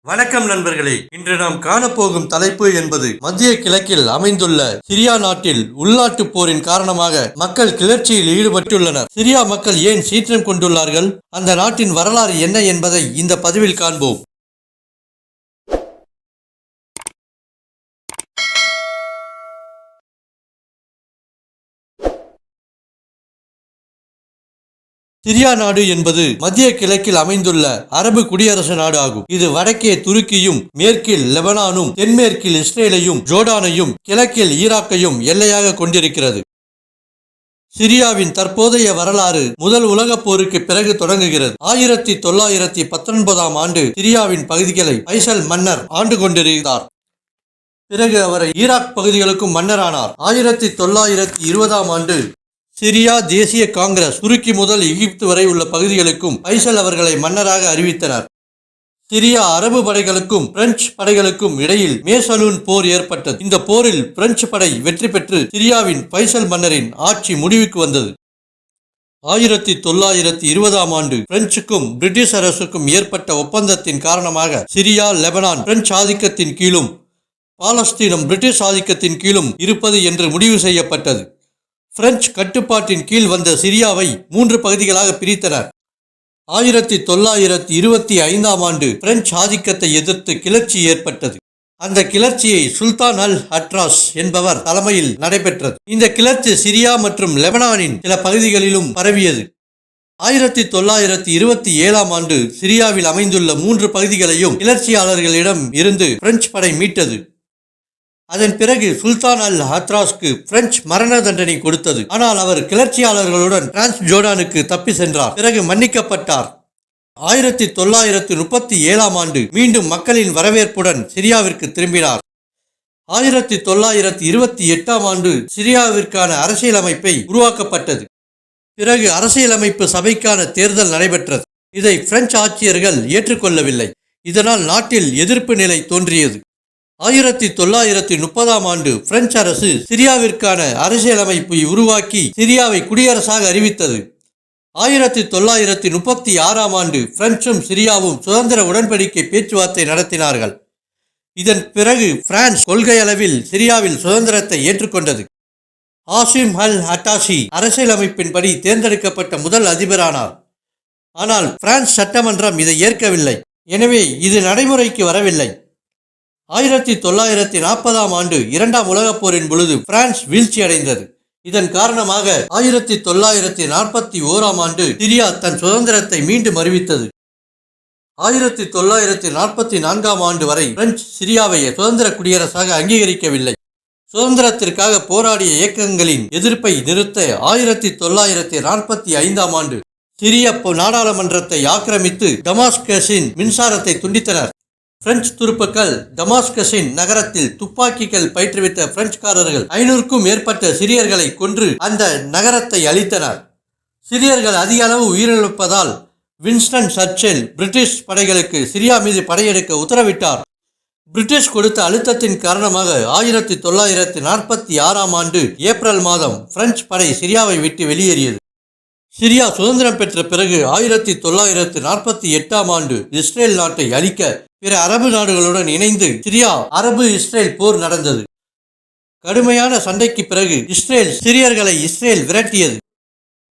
வணக்கம் நண்பர்களே. இன்று நாம் காணப்போகும் தலைப்பு என்பது மத்திய கிழக்கில் அமைந்துள்ள சிரியா நாட்டில் உள்நாட்டு போரின் காரணமாக மக்கள் கிளர்ச்சியில் ஈடுபட்டுள்ளனர். சிரியா மக்கள் ஏன் சீற்றம் கொண்டுள்ளார்கள், அந்த நாட்டின் வரலாறு என்ன என்பதை இந்த பதிவில் காண்போம். சிரியா நாடு என்பது மத்திய கிழக்கில் அமைந்துள்ள அரபு குடியரசு நாடு ஆகும். இது வடக்கே துருக்கியும், மேற்கில் லெபனானும், தென்மேற்கில் இஸ்ரேலையும், ஜோர்டானையும், கிழக்கில் ஈராக்கையும் எல்லையாக கொண்டிருக்கிறது. சிரியாவின் தற்போதைய வரலாறு முதல் உலகப் போருக்கு பிறகு தொடங்குகிறது. 1919 ஆண்டு சிரியாவின் பகுதிகளை பைசல் மன்னர் ஆண்டு கொண்டிருந்தார். பிறகு அவர் ஈராக் பகுதிகளுக்கும் மன்னரானார். 1920 ஆண்டு சிரியா தேசிய காங்கிரஸ் துருக்கி முதல் எகிப்து வரை உள்ள பகுதிகளுக்கும் பைசல் அவர்களை மன்னராக அறிவித்தனர். சிரியா அரபு படைகளுக்கும் பிரெஞ்சு படைகளுக்கும் இடையில் மேசலூன் போர் ஏற்பட்டது. இந்த போரில் பிரெஞ்சு படை வெற்றி பெற்று சிரியாவின் பைசல் மன்னரின் ஆட்சி முடிவுக்கு வந்தது. 1920 ஆண்டு பிரெஞ்சுக்கும் பிரிட்டிஷ் அரசுக்கும் ஏற்பட்ட ஒப்பந்தத்தின் காரணமாக சிரியா, லெபனான் பிரெஞ்சு ஆதிக்கத்தின் கீழும், பாலஸ்தீனம் பிரிட்டிஷ் ஆதிக்கத்தின் கீழும் இருப்பது என்று முடிவு செய்யப்பட்டது. பிரெஞ்சு கட்டுப்பாட்டின் கீழ் வந்த சிரியாவை 3 பகுதிகளாக பிரித்தனர். 1925 ஆண்டு பிரெஞ்சு ஆதிக்கத்தை எதிர்த்து கிளர்ச்சி ஏற்பட்டது. அந்த கிளர்ச்சியை சுல்தான் அல் அட்ராஸ் என்பவர் தலைமையில் நடைபெற்றது. இந்த கிளர்ச்சி சிரியா மற்றும் லெபனானின் சில பகுதிகளிலும் பரவியது. 1927 ஆண்டு சிரியாவில் அமைந்துள்ள 3 பகுதிகளையும் கிளர்ச்சியாளர்களிடம் இருந்து பிரெஞ்சு படை மீட்டது. அதன் பிறகு சுல்தான் அல் அட்ராஸ்க்கு பிரெஞ்சு மரண தண்டனை கொடுத்தது. ஆனால் அவர் கிளர்ச்சியாளர்களுடன் டிரான்ஸ் ஜோர்டானுக்கு தப்பி சென்றார். பிறகு மன்னிக்கப்பட்டார். 1937 ஆண்டு மீண்டும் மக்களின் வரவேற்புடன் சிரியாவிற்கு திரும்பினார். 1928 ஆண்டு சிரியாவிற்கான அரசியலமைப்பை உருவாக்கப்பட்டது. பிறகு அரசியலமைப்பு சபைக்கான தேர்தல் நடைபெற்றது. இதை பிரெஞ்சு ஆட்சியர்கள் ஏற்றுக்கொள்ளவில்லை. இதனால் நாட்டில் எதிர்ப்பு நிலை தோன்றியது. 1930 ஆண்டு பிரெஞ்சு அரசு சிரியாவிற்கான அரசியலமைப்பை உருவாக்கி சிரியாவை குடியரசாக அறிவித்தது. 1936 ஆண்டு பிரெஞ்சும் சிரியாவும் சுதந்திர உடன்படிக்கை பேச்சுவார்த்தை நடத்தினார்கள். இதன் பிறகு பிரான்ஸ் கொள்கை அளவில் சிரியாவில் சுதந்திரத்தை ஏற்றுக்கொண்டது. ஹாஷிம் அல் அட்டாஷி அரசியலமைப்பின்படி தேர்ந்தெடுக்கப்பட்ட முதல் அதிபரானார். ஆனால் பிரான்ஸ் சட்டமன்றம் இதை ஏற்கவில்லை. எனவே இது நடைமுறைக்கு வரவில்லை. 1940 ஆண்டு 2ஆம் உலகப் போரின் பொழுது பிரான்ஸ் வீழ்ச்சியடைந்தது. இதன் காரணமாக 1941 ஆண்டு சிரியா தன் சுதந்திரத்தை மீண்டும் அறிவித்தது. 1944 ஆண்டு வரை பிரெஞ்சு சிரியாவை சுதந்திர குடியரசாக அங்கீகரிக்கவில்லை. சுதந்திரத்திற்காக போராடிய இயக்கங்களின் எதிர்ப்பை நிறுத்த 1945 ஆண்டு சிரிய நாடாளுமன்றத்தை ஆக்கிரமித்து டமாஸ்கஸின் மின்சாரத்தை துண்டித்தனர். பிரெஞ்சு துருப்புக்கள் டமாஸ்கஸின் நகரத்தில் துப்பாக்கிகள் பயிற்றுவித்த பிரெஞ்சுக்காரர்கள் 500க்கும் மேற்பட்ட சிரியர்களை கொன்று அந்த நகரத்தை அழித்தனர். சிரியர்கள் அதிக அளவு உயிரிழப்பதால் வின்ஸ்டன் சர்ச்சில் பிரிட்டிஷ் படைகளுக்கு சிரியா மீது படையெடுக்க உத்தரவிட்டார். பிரிட்டிஷ் கொடுத்த அழுத்தத்தின் காரணமாக 1946 ஆண்டு ஏப்ரல் மாதம் பிரெஞ்சு படை சிரியாவை விட்டு வெளியேறியது. சிரியா சுதந்திரம் பெற்ற பிறகு 1948 ஆண்டு இஸ்ரேல் நாட்டை அழிக்க பிற அரபு நாடுகளுடன் இணைந்து சிரியா அரபு இஸ்ரேல் போர் நடந்தது. கடுமையான சண்டைக்கு பிறகு சிரியர்களை இஸ்ரேல் விரட்டியது.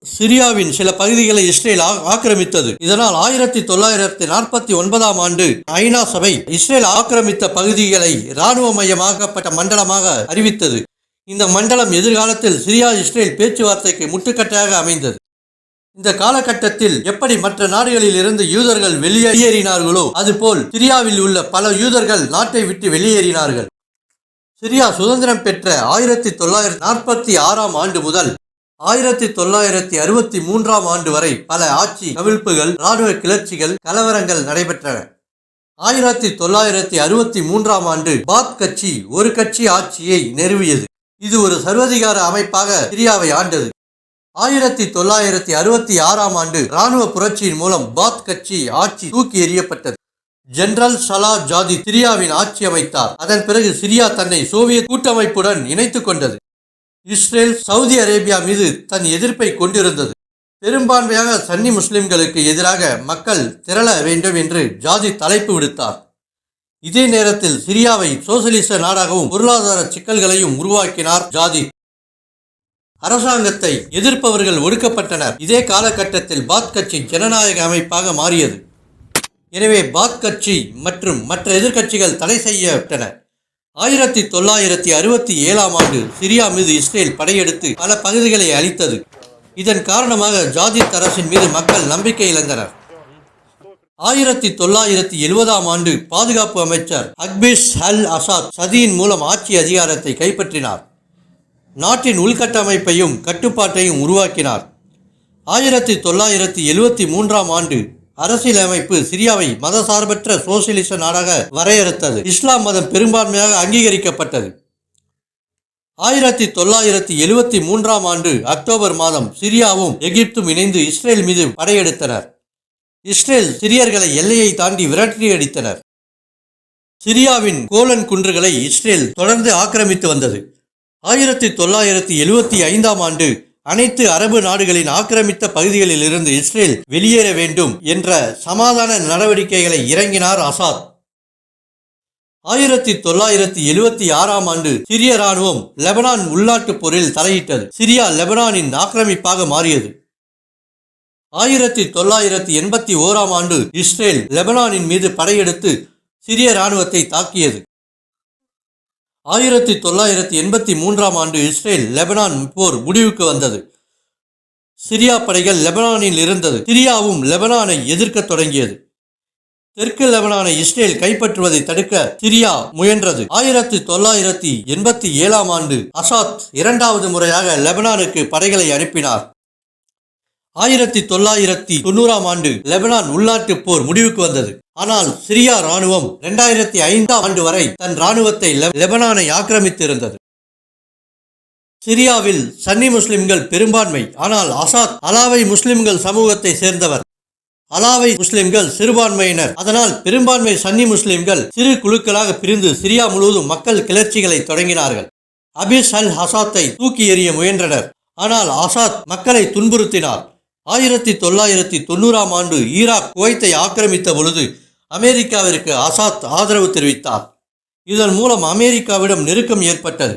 சிரியாவின் சில பகுதிகளை இஸ்ரேல் ஆக்கிரமித்தது. இதனால் 1949 ஆண்டு ஐநா சபை இஸ்ரேல் ஆக்கிரமித்த பகுதிகளை இராணுவமயமாக்கப்பட்ட மண்டலமாக அறிவித்தது. இந்த மண்டலம் எதிர்காலத்தில் சிரியா இஸ்ரேல் பேச்சுவார்த்தைக்கு முட்டுக்கட்டையாக அமைந்தது. இந்த காலகட்டத்தில் எப்படி மற்ற நாடுகளில் இருந்து யூதர்கள் வெளியேறினார்களோ அதுபோல் சிரியாவில் உள்ள பல யூதர்கள் நாட்டை விட்டு வெளியேறினார்கள். சிரியா சுதந்திரம் பெற்ற 1946 ஆண்டு முதல் 1963 ஆண்டு வரை பல ஆட்சி கவிழ்ப்புகள், இராணுவ கிளர்ச்சிகள், கலவரங்கள் நடைபெற்றன. 1963 ஆண்டு பாத் கட்சி ஒரு கட்சி ஆட்சியை நிறுவியது. இது ஒரு சர்வதிகார அமைப்பாக சிரியாவை ஆண்டது. 1966 ஆண்டு இராணுவ புரட்சியின் மூலம் பாத் கட்சி ஆட்சி தூக்கி எறியப்பட்டது. ஜெனரல் சலா ஜாதி சிரியாவின் ஆட்சி அமைத்தார். அதன் பிறகு சிரியா தன்னை சோவியத் கூட்டமைப்புடன் இணைத்துக் கொண்டது. இஸ்ரேல் சவுதி அரேபியா மீது தன் எதிர்ப்பை கொண்டிருந்தது. பெரும்பான்மையாக சன்னி முஸ்லிம்களுக்கு எதிராக மக்கள் திரள வேண்டும் என்று ஜாதி தலைப்பு விடுத்தார். இதே நேரத்தில் சிரியாவை சோசலிச நாடாகவும் பொருளாதார சிக்கல்களையும் உருவாக்கினார் ஜாதித். அரசாங்கத்தை எதிர்ப்பவர்கள் ஒடுக்கப்பட்டனர். இதே காலகட்டத்தில் பாத் கட்சி ஜனநாயக அமைப்பாக மாறியது. எனவே பாத் கட்சி மற்றும் மற்ற எதிர்க்கட்சிகள் தடை செய்யப்பட்டன. 1967ஆம் ஆண்டு சிரியா மீது இஸ்ரேல் படையெடுத்து பல பகுதிகளை அழித்தது. இதன் காரணமாக ஜாதித் அரசின் மீது மக்கள் நம்பிக்கை இழந்தனர். 1970ஆம் ஆண்டு பாதுகாப்பு அமைச்சர் அக்பிஸ் அல் அசாத் சதியின் மூலம் ஆட்சி அதிகாரத்தை கைப்பற்றினார். நாட்டின் உள்கட்டமைப்பையும் கட்டுப்பாட்டையும் உருவாக்கினார். 1973ஆம் ஆண்டு அரசியலமைப்பு சிரியாவை மதசார்பற்ற சோசியலிச நாடாக வரையறுத்தது. இஸ்லாம் மதம் பெரும்பான்மையாக அங்கீகரிக்கப்பட்டது. 1973ஆம் ஆண்டு அக்டோபர் மாதம் சிரியாவும் எகிப்தும் இணைந்து இஸ்ரேல் மீது படையெடுத்தனர். இஸ்ரேல் சிரியர்களை எல்லையை தாண்டி விரட்டியடித்தனர். சிரியாவின் கோலன் குன்றுகளை இஸ்ரேல் தொடர்ந்து ஆக்கிரமித்து வந்தது. 1975ஆம் ஆண்டு அனைத்து அரபு நாடுகளின் ஆக்கிரமித்த பகுதிகளில் இருந்து இஸ்ரேல் வெளியேற வேண்டும் என்ற சமாதான நடவடிக்கைகளை இறங்கினார் அசாத். 1976ஆம் ஆண்டு சிரிய இராணுவம் லெபனான் உள்நாட்டுப் போரில் தலையிட்டது. சிரியா லெபனானின் ஆக்கிரமிப்பாக மாறியது. 1981ஆம் ஆண்டு இஸ்ரேல் லெபனானின் மீது படையெடுத்து சிரிய இராணுவத்தை தாக்கியது. 1983ஆம் ஆண்டு இஸ்ரேல் லெபனான் போர் முடிவுக்கு வந்தது. சிரியா படைகள் லெபனானில் இருந்தது. சிரியாவும் லெபனானை எதிர்க்க தொடங்கியது. தெற்கு லெபனானை இஸ்ரேல் கைப்பற்றுவதை தடுக்க சிரியா முயன்றது. 1987ஆம் ஆண்டு அசாத் இரண்டாவது முறையாக லெபனானுக்கு படைகளை அனுப்பினார். 1990ஆம் ஆண்டு லெபனான் உள்நாட்டுப் போர் முடிவுக்கு வந்தது. ஆனால் சிரியா இராணுவம் 2005ஆம் ஆண்டு வரை தன் இராணுவத்தை லெபனானை ஆக்கிரமித்து இருந்தது. சிரியாவில் சன்னி முஸ்லிம்கள் பெரும்பான்மை. ஆனால் அசாத் அலாவை முஸ்லிம்கள் சமூகத்தை சேர்ந்தவர். அலாவை முஸ்லிம்கள் சிறுபான்மையினர். அதனால் பெரும்பான்மை சன்னி முஸ்லிம்கள் சிறு குழுக்களாக பிரிந்து சிரியா முழுவதும் மக்கள் கிளர்ச்சிகளை தொடங்கினார்கள். அபிஸ் அல் அசாத்தை தூக்கி எறிய முயன்றனர். ஆனால் அசாத் மக்களை துன்புறுத்தினார். 1990ஆம் ஆண்டு ஈராக் குவைத்தை ஆக்கிரமித்த பொழுது அமெரிக்காவிற்கு அசாத் ஆதரவு தெரிவித்தார். இதன் மூலம் அமெரிக்காவிடம் நெருக்கம் ஏற்பட்டது.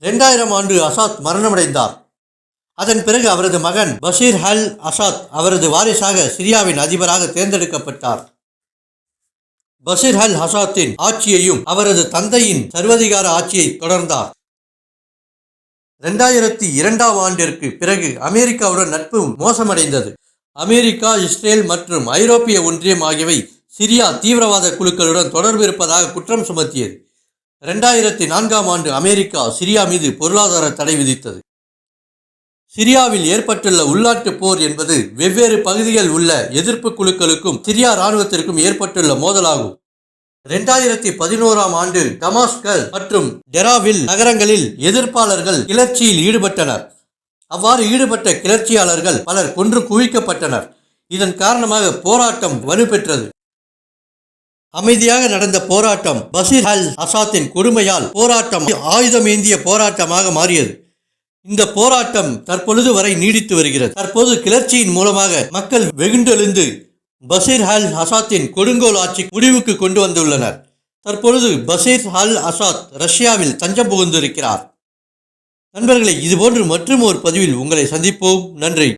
2000ஆம் ஆண்டு அசாத் மரணமடைந்தார். அதன் பிறகு அவரது மகன் பஷீர் அல் அசாத் அவரது வாரிசாக சிரியாவின் அதிபராக தேர்ந்தெடுக்கப்பட்டார். பஷீர் அல் அசாத்தின் ஆட்சியையும் அவரது தந்தையின் சர்வதிகார ஆட்சியை தொடர்ந்தார். 2002ஆம் ஆண்டிற்கு பிறகு அமெரிக்காவுடன் நட்பு மோசமடைந்தது. அமெரிக்கா, இஸ்ரேல் மற்றும் ஐரோப்பிய ஒன்றியம் ஆகியவை சிரியா தீவிரவாத குழுக்களுடன் தொடர்பு இருப்பதாக குற்றம் சுமத்தியது. 2004ஆம் ஆண்டு அமெரிக்கா சிரியா மீது பொருளாதார தடை விதித்தது. சிரியாவில் ஏற்பட்டுள்ள உள்நாட்டுப் போர் என்பது வெவ்வேறு பகுதிகளில் உள்ள எதிர்ப்பு குழுக்களுக்கும் சிரியா இராணுவத்திற்கும் ஏற்பட்டுள்ள மோதலாகும். 2011ஆம் ஆண்டு டமாஸ்கஸ் மற்றும் டெராவில் நகரங்களில் எதிர்ப்பாளர்கள் கிளர்ச்சியில் ஈடுபட்டனர். அவ்வாறு ஈடுபட்ட கிளர்ச்சியாளர்கள் பலர் கொன்று குவிக்கப்பட்டனர். இதன் காரணமாக போராட்டம் வலுப்பெற்றது. அமைதியாக நடந்த போராட்டம் பஷீர் அல் அசாத்தின் கொடுமையால் போராட்டம் ஆயுதமேந்திய போராட்டமாக மாறியது. இந்த போராட்டம் தற்பொழுது வரை நீடித்து வருகிறது. தற்போது கிளர்ச்சியின் மூலமாக மக்கள் வெகுண்டெழுந்து பஷீர் அல் அசாத்தின் கொடுங்கோல் ஆட்சி முடிவுக்கு கொண்டு வந்துள்ளனர். தற்பொழுது பஷீர் அல் அசாத் ரஷ்யாவில் தஞ்சம் புகுந்திருக்கிறார். நண்பர்களே, இதுபோன்று மற்றும் ஒரு பதிவில் உங்களை சந்திப்போம். நன்றி.